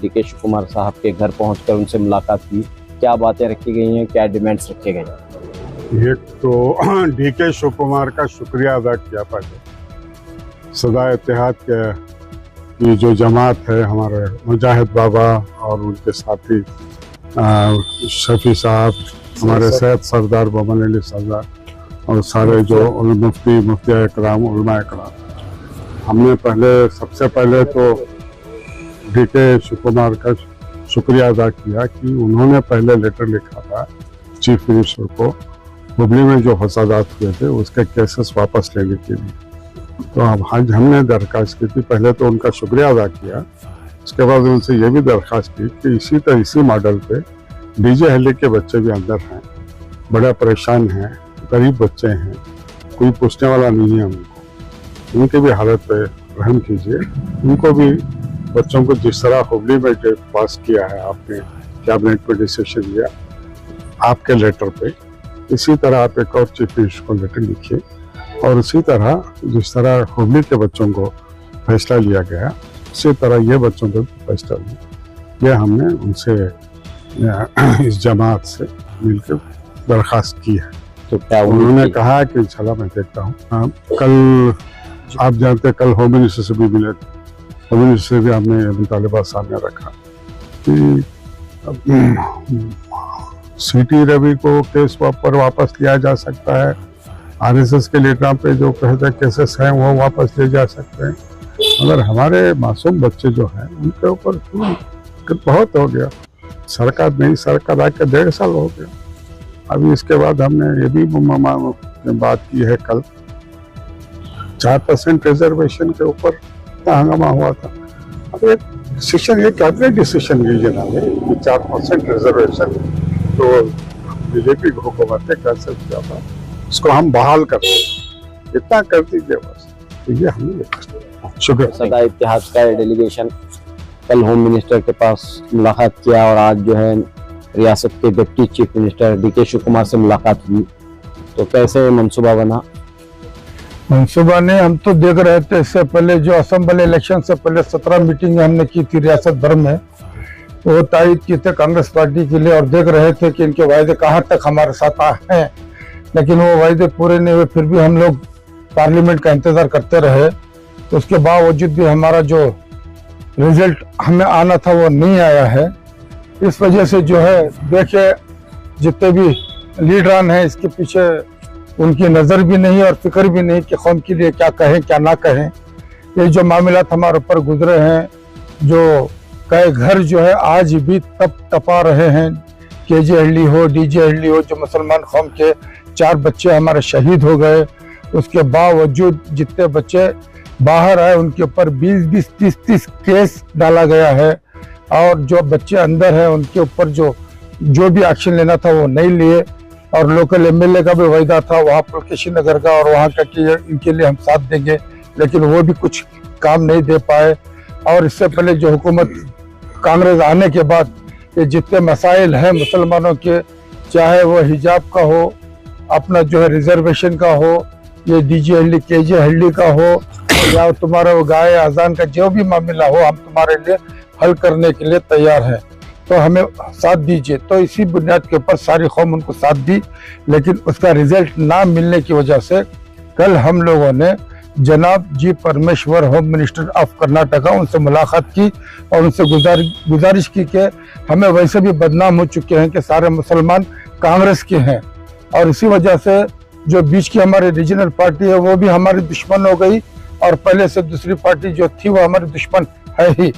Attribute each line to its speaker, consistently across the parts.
Speaker 1: DK Shiv Kumar साहब के घर पहुंचकर उनसे मुलाकात की। क्या बातें रखी गई हैं, क्या डिमांड्स रखे गए हैं?
Speaker 2: एक तो डीके शिव कुमार का शुक्रिया अदा किया पहले। सदा इत्तेहाद के ये जो जमात है, हमारे मुजाहिद बाबा और उनके साथी शफी साहब, हमारे सैयद सरदार बमन अली सरदार और सारे जो मुफ्ती इकराम उलमा इकराम, हमने सबसे पहले तो डीके शिव कुमार का शुक्रिया अदा किया कि उन्होंने पहले लेटर लिखा था चीफ मिनिस्टर को हुबली में जो फसादात हुए थे उसके केसेस वापस लेने के लिए। तो अब आज हमने दरख्वास्त की थी, पहले तो उनका शुक्रिया अदा किया, उसके बाद उनसे ये भी दरख्वास्त की कि इसी मॉडल पे डीजे हल्ली के बच्चे भी अंदर हैं, बड़ा परेशान हैं, गरीब बच्चे हैं, कोई पूछने वाला नहीं है उनको, उनकी भी हालत पे रहम कीजिए। उनको भी बच्चों को जिस तरह हुबली में पास किया है आपने, कैबिनेट पे डिसीजन लिया आपके लेटर पे, इसी तरह आप एक और चीफ मिनिस्टर को लेटर लिखिए और इसी तरह जिस तरह हुबली के बच्चों को फैसला लिया गया उसी तरह ये बच्चों को फैसला लिया। यह हमने उनसे इस जमात से मिलकर दरख्वास्त की है।
Speaker 1: तो क्या
Speaker 2: उन्होंने कहा कि इंशाल्लाह मैं देखता हूँ। कल आप जानते कल होम मिनिस्टर से भी मिले थे, होम मिनिस्टर से भी हमने मुतालिबा सामने रखा कि सीटी रवि को केस पर वापस लिया जा सकता है, आरएसएस के लीडरों पे जो कहते केसेस हैं वो वापस ले जा सकते हैं, मगर हमारे मासूम बच्चे जो हैं उनके ऊपर बहुत हो गया। नई सरकार आके 1.5 साल हो गया। अभी इसके बाद हमने ये भी बात की है, कल 4% रिजर्वेशन के ऊपर हंगामा हुआ था। अब एक डिसीजन, ये कैबिनेट डिसीजन लीजिए ना कि 4% रिजर्वेशन तो बीजेपी हुकूमत ने कैंसिल किया था, इसको हम बहाल कर दें, इतना कर दीजिए बस। तो ये हमने शुक्रिया।
Speaker 1: सदा इत्तेहाद का डेलीगेशन कल होम मिनिस्टर के पास मुलाकात किया और आज जो है रियासत के deputy chief minister DK Shiv Kumar से मुलाकात हुई। तो कैसे मंसूबा बना?
Speaker 3: मंसूबा ने हम तो देख रहे थे, इससे पहले जो असेंबली इलेक्शन से पहले 17 मीटिंग हमने की थी रियासत भर में, वो तायद की थे कांग्रेस पार्टी के लिए और देख रहे थे कि इनके वायदे कहाँ तक हमारे साथ हैं, लेकिन वो वायदे पूरे नहीं हुए। फिर भी हम लोग पार्लियामेंट का इंतजार करते रहे, तो उसके बावजूद भी हमारा जो रिजल्ट हमें आना था वो नहीं आया है। इस वजह से जो है देखिए जितने भी लीडरान हैं इसके पीछे उनकी नज़र भी नहीं और फिक्र भी नहीं कि कौम के लिए क्या कहें क्या ना कहें। ये जो मामलात हमारे ऊपर गुजरे हैं, जो कई घर जो है आज भी तप तपा रहे हैं, केजे हल्ली हो, डीजे हल्ली हो, जो मुसलमान कौम के 4 बच्चे हमारे शहीद हो गए, उसके बावजूद जितने बच्चे बाहर आए उनके ऊपर 20-20, 30-30 केस डाला गया है और जो बच्चे अंदर हैं उनके ऊपर जो भी एक्शन लेना था वो नहीं लिए। और लोकल एमएलए का भी वायदा था वहाँ पुलकेशी नगर का और वहाँ का कि इनके लिए हम साथ देंगे, लेकिन वो भी कुछ काम नहीं दे पाए। और इससे पहले जो हुकूमत कांग्रेस आने के बाद ये जितने मसाइल हैं मुसलमानों के, चाहे वो हिजाब का हो, अपना जो है रिजर्वेशन का हो, ये डीजे हल्ली केजे हल्ली का हो, या तुम्हारा वो गाय अजान का जो भी मामला हो, हम तुम्हारे लिए हल करने के लिए तैयार हैं, तो हमें साथ दीजिए। तो इसी बुनियाद के ऊपर सारी कौम उनको साथ दी, लेकिन उसका रिजल्ट ना मिलने की वजह से कल हम लोगों ने जनाब जी परमेश्वर होम मिनिस्टर ऑफ कर्नाटका उनसे मुलाकात की और उनसे गुजारिश की कि हमें वैसे भी बदनाम हो चुके हैं कि सारे मुसलमान कांग्रेस के हैं, और इसी वजह से जो बीच की हमारी रीजनल पार्टी है वो भी हमारी दुश्मन हो गई और पहले से दूसरी पार्टी जो थी वो हमारी दुश्मन है ही।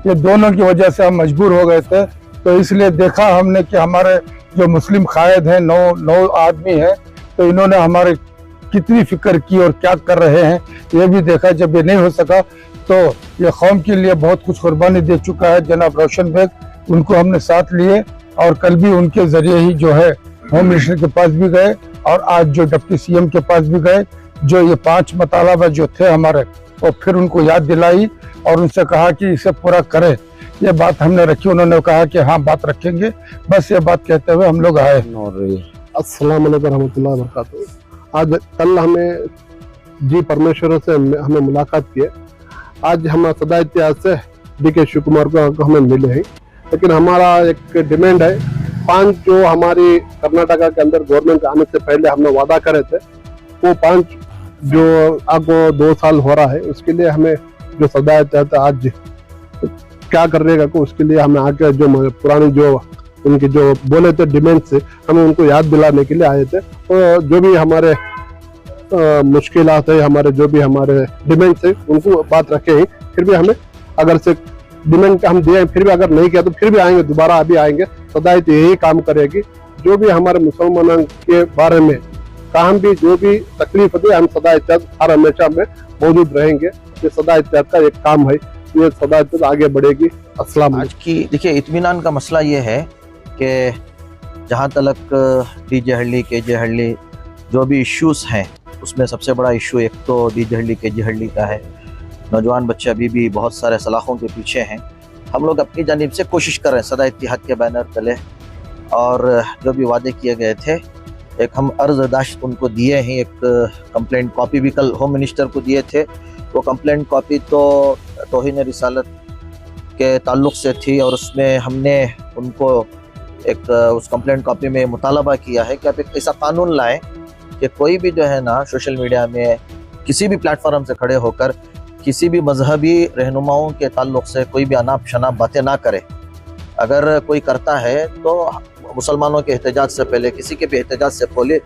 Speaker 3: ये दोनों की वजह से हम मजबूर हो गए थे। तो इसलिए देखा हमने कि हमारे जो मुस्लिम कायद हैं 9 आदमी हैं, तो इन्होंने हमारे कितनी फिक्र की और क्या कर रहे हैं ये भी देखा। जब ये नहीं हो सका तो ये कौम के लिए बहुत कुछ कुर्बानी दे चुका है जनाब रोशन बेग, उनको हमने साथ लिए और कल भी उनके जरिए ही जो है होम मिनिस्टर के पास भी गए और आज जो डिप्टी सीएम के पास भी गए। जो ये 5 मुतालबा जो थे हमारे, और फिर उनको याद दिलाई और उनसे कहा कि इसे पूरा करें। ये बात हमने रखी, उन्होंने कहा कि हाँ बात रखेंगे। बस ये बात कहते हुए हम लोग आए।
Speaker 1: और
Speaker 4: अस्सलाम वालेकुम रहमतुल्लाहि व बरकातुहू। आज कल हमें जी परमेश्वर से हमें मुलाकात की है। आज हम सदा इतिहास से डीके शिव कुमार को हमें मिले हैं, लेकिन हमारा एक डिमांड है। 5 जो हमारी कर्नाटका के अंदर गवर्नमेंट आने से पहले हमने वादा करे थे, वो 5 जो आगो 2 साल हो रहा है, उसके लिए हमें जो सदा इतिहास आज क्या करेगा को उसके लिए हमें आके जो पुरानी जो उनकी जो बोले थे डिमांड से हमें उनको याद दिलाने के लिए आए थे। तो जो भी हमारे मुश्किलात है, हमारे जो भी हमारे डिमांड है उनको बात रखे हैं। फिर भी हमें अगर से डिमांड हम दिए फिर भी अगर नहीं किया तो फिर भी आएंगे, दोबारा अभी आएंगे। सदायत यही काम करेगी। जो भी हमारे मुसलमानों के बारे में काम भी जो भी तकलीफ दे, हम सदा इत्तेहाद हर हमेशा में मौजूद रहेंगे। ये सदा इत्तेहाद का एक काम है, ये सदा इत्तेहाद आगे बढ़ेगी। अस्सलाम।
Speaker 5: आज की देखिए इत्मीनान का मसला ये है कि जहाँ तलक डीजे हल्ली केजे हल्ली जो भी इश्यूज हैं, उसमें सबसे बड़ा इशू एक तो डीजे हल्ली केजे हल्ली का है। नौजवान बच्चे अभी भी बहुत सारे सलाखों के पीछे हैं। हम लोग अपनी जानिब से कोशिश कर रहे हैं सदा इत्तेहाद के बैनर तले, और जो भी वादे किए गए थे एक हम अर्ज़दाश्त उनको दिए हैं। एक कंप्लेंट कॉपी भी कल होम मिनिस्टर को दिए थे। वो कंप्लेंट कॉपी तो तौहीन रिसालत के ताल्लुक़ से थी, और उसमें हमने उनको एक उस कंप्लेंट कॉपी में मुतालबा किया है कि आप एक ऐसा कानून लाएं कि कोई भी जो है ना सोशल मीडिया में किसी भी प्लेटफॉर्म से खड़े होकर किसी भी मजहबी रहनुमाओं के ताल्लुक़ से कोई भी अनाप शनाप बातें ना करे। अगर कोई करता है तो मुसलमानों के एहतजाज से पहले, किसी के भी एहतजाज से पहले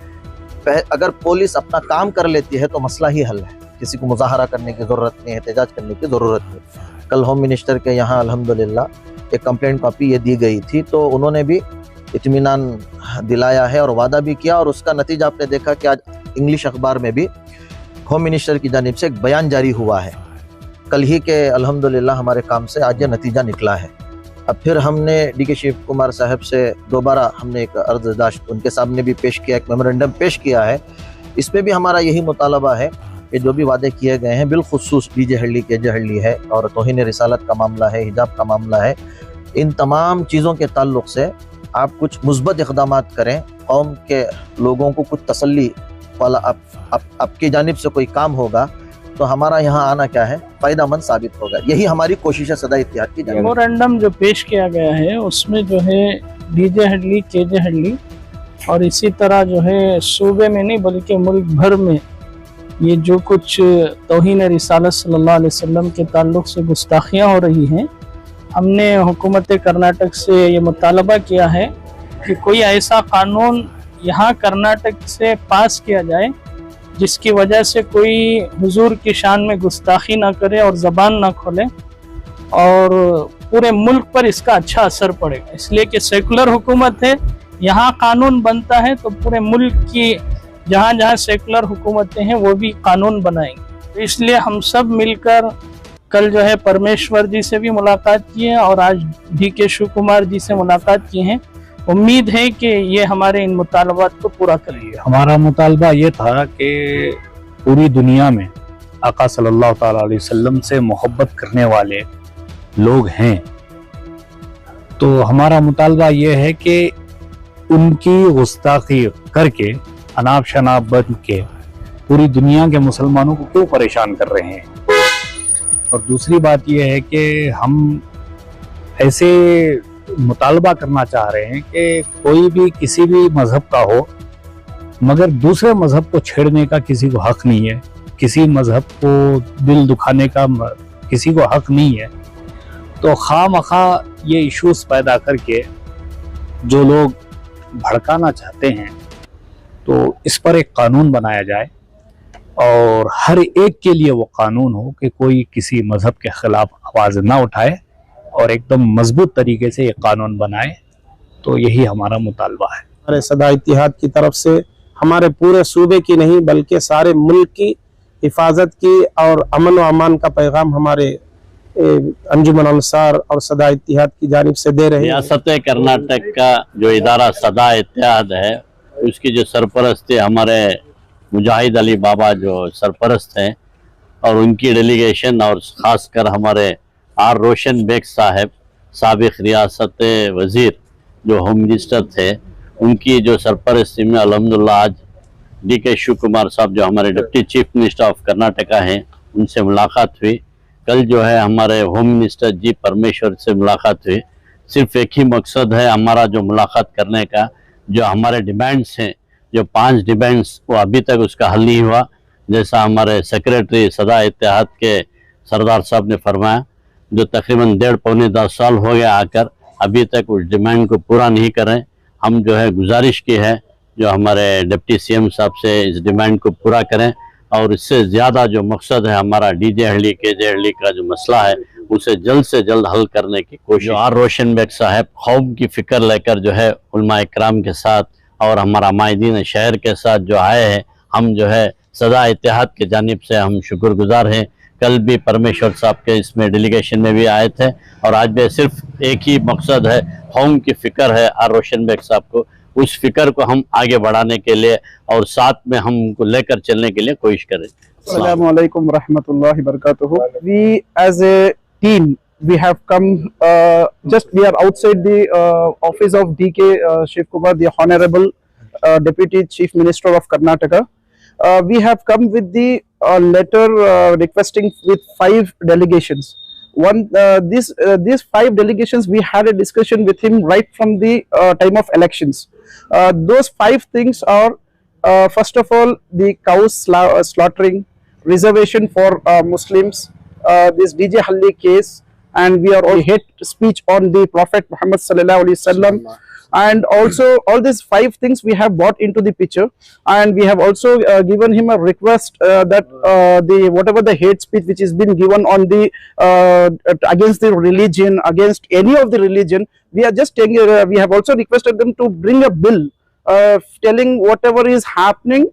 Speaker 5: अगर पुलिस अपना काम कर लेती है तो मसला ही हल है। किसी को मुजाहरा करने की ज़रूरत नहीं, एहतजाज करने की ज़रूरत नहीं। कल होम मिनिस्टर के यहाँ अल्हम्दुलिल्लाह एक कंप्लेंट कॉपी ये दी गई थी, तो उन्होंने भी इत्मीनान दिलाया है और वादा भी किया, और उसका नतीजा आपने देखा कि आज इंग्लिश अखबार में भी होम मिनिस्टर की जानिब से एक बयान जारी हुआ है कल ही के। अल्हम्दुलिल्लाह हमारे काम से आज ये नतीजा निकला है। अब फिर हमने डीके शिव कुमार साहब से दोबारा हमने एक अर्ज़दाश्त उनके सामने भी पेश किया, एक मेमोरेंडम पेश किया है। इसमें भी हमारा यही मुतालबा है कि जो भी वादे किए गए हैं, बिलखुसूस डीजे हल्ली केजे हल्ली है और तौहीन रिसालत का मामला है, हिजाब का मामला है, इन तमाम चीज़ों के ताल्लुक़ से आप कुछ मुस्बत इक़दामात करें। कौम के लोगों को कुछ तसल्ली वाला आपकी जानिब से कोई काम होगा तो हमारा यहाँ आना क्या है फ़ायदेमंद साबित होगा। यही हमारी कोशिश है सदा इत्तेहाद की।
Speaker 6: मेमोरेंडम जो पेश किया गया है उसमें जो है डीजे हल्ली केजे हल्ली और इसी तरह जो है सूबे में नहीं बल्कि मुल्क भर में ये जो कुछ तौहीन रिसालत सल्लल्लाहु अलैहि वसल्लम के ताल्लुक़ से गुस्ताखियाँ हो रही हैं, हमने हुकूमत कर्नाटक से ये मुतालबा किया है कि कोई ऐसा कानून यहाँ कर्नाटक से पास किया जाए जिसकी वजह से कोई हुजूर की शान में गुस्ताखी ना करे और ज़बान ना खोले, और पूरे मुल्क पर इसका अच्छा असर पड़ेगा। इसलिए कि सेकुलर हुकूमत है, यहाँ कानून बनता है तो पूरे मुल्क की जहाँ जहाँ सेकुलर हुकूमतें हैं वो भी कानून बनाएंगे। तो इसलिए हम सब मिलकर कल जो है परमेश्वर जी से भी मुलाकात की है और आज डीके शिव कुमार जी से मुलाकात की है। उम्मीद है कि ये हमारे इन मुतालबात को पूरा करेंगे।
Speaker 7: हमारा मुतालबा ये था कि पूरी दुनिया में आका सल्लल्लाहु ताला अलैहि वसल्लम से मोहब्बत करने वाले लोग हैं, तो हमारा मुतालबा ये है कि उनकी गुस्ताखी करके अनाप शनाप बन के पूरी दुनिया के मुसलमानों को क्यों परेशान कर रहे हैं। और दूसरी बात यह है कि हम ऐसे मुतालबा करना चाह रहे हैं कि कोई भी किसी भी मजहब का हो, मगर दूसरे मजहब को छेड़ने का किसी को हक नहीं है, किसी मजहब को दिल दुखाने का किसी को हक नहीं है। तो खामखा ये इश्यूज पैदा करके जो लोग भड़काना चाहते हैं, तो इस पर एक कानून बनाया जाए और हर एक के लिए वो कानून हो कि कोई किसी मजहब के खिलाफ आवाज़ ना उठाए और एकदम मजबूत तरीके से ये कानून बनाए। तो यही हमारा मुतालबा है।
Speaker 8: हमारे सदा इत्तेहाद की तरफ से हमारे पूरे सूबे की नहीं बल्कि सारे मुल्क की हिफाजत की और अमन व अमान का पैगाम हमारे अंजुमन अंसार और सदा इत्तेहाद की जानिब से दे रहे हैं।
Speaker 9: रियासत कर्नाटक का जो इदारा सदा इत्तेहाद है उसकी जो सरपरस्ती हमारे मुजाहिद अली बाबा जो सरपरस्त हैं और उनकी डेलीगेशन और ख़ासकर हमारे आर रोशन बेग साहब साबिक रियासत वज़ीर जो होम मिनिस्टर थे उनकी जो सरपरस्ती में अल्हम्दुलिल्लाह आज DK शिव कुमार साहब जो हमारे deputy chief minister of Karnataka हैं उनसे मुलाकात हुई। कल जो है हमारे होम मिनिस्टर जी परमेश्वर से मुलाकात हुई। सिर्फ एक ही मकसद है हमारा जो मुलाकात करने का, जो हमारे डिमांड्स हैं, जो 5 डिमांड्स वो अभी तक उसका हल नहीं हुआ। जैसा हमारे सेक्रेटरी सदा इत्तेहाद के सरदार साहब ने फरमाया, जो तकरीबन 1.5-पौने 10 साल हो गया आकर अभी तक उस डिमांड को पूरा नहीं करें। हम जो है गुजारिश की है जो हमारे डिप्टी CM साहब से इस डिमांड को पूरा करें और इससे ज़्यादा जो मकसद है हमारा DJ हल्ली KJ हल्ली का जो मसला है उसे जल्द से जल्द हल करने की कोशिश। आर रोशन बेग साहब कौम की फ़िक्र लेकर जो है उलमा इकराम के साथ और हमारा माहिदीन शहर के साथ जो आए हैं, हम जो है सदा इत्तेहाद के जानिब से हम शुक्रगुजार हैं। कल भी परमेश्वर साहब के इसमें डेलीगेशन में भी आए थे और आज भी सिर्फ एक ही मकसद है, कौम की फ़िक्र है आर रोशन बेग साहब को। उस फिक्र को हम आगे बढ़ाने के लिए और साथ में हम उनको लेकर चलने के लिए कोशिश करें।
Speaker 10: अस्सलामु अलैकुम रहमतुल्लाहि बरकातुहू। We as a team we have come we are outside the office of DK Shiv Kumar, the Honorable Deputy Chief Minister of Karnataka. We have come with the letter requesting with 5 delegations. These 5 delegations, we had a discussion with him right from the time of elections. Those 5 things are first of all the cows slaughtering, reservation for Muslims, this DJ Halli case, and we are all hate speech on the Prophet Muhammad sallallahu alaihi wasallam. And also all these 5 things we have brought into the picture, and we have also given him a request that whatever the hate speech which is been given on the against the religion, against any of the religion, we are just taking we have also requested them to bring a bill telling whatever is happening